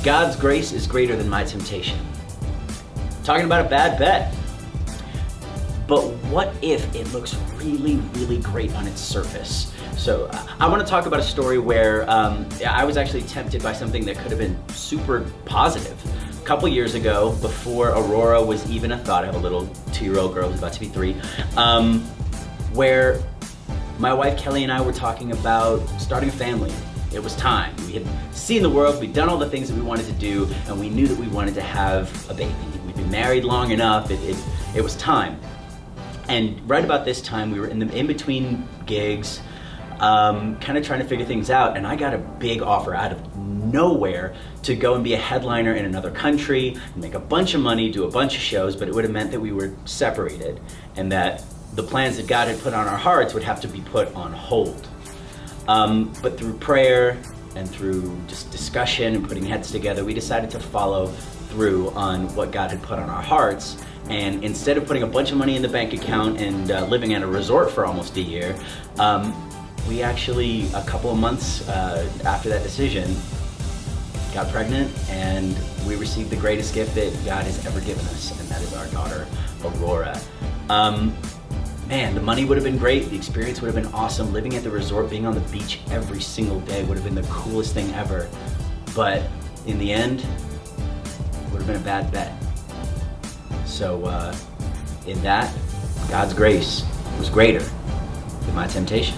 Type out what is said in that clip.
God's grace is greater than my temptation. Talking about a bad bet. But what if it looks really, really great on its surface? So I want to talk about a story where I was actually tempted by something that could have been super positive. A couple years ago, before Aurora was even a thought, I have a little 2-year-old girl who's about to be 3, where my wife Kelly and I were talking about starting a family. It was time. We had seen the world, we'd done all the things that we wanted to do, and we knew that we wanted to have a baby. We'd been married long enough, it was time. And right about this time, we were in between gigs, kind of trying to figure things out, and I got a big offer out of nowhere to go and be a headliner in another country, make a bunch of money, do a bunch of shows, but it would have meant that we were separated, and that the plans that God had put on our hearts would have to be put on hold. But through prayer and through just discussion and putting heads together, we decided to follow through on what God had put on our hearts. And instead of putting a bunch of money in the bank account and living at a resort for almost a year, we actually, a couple of months after that decision, got pregnant, and we received the greatest gift that God has ever given us, and that is our daughter, Aurora. Man, the money would have been great, the experience would have been awesome, living at the resort, being on the beach every single day would have been the coolest thing ever. But in the end, it would have been a bad bet. So in that, God's grace was greater than my temptation.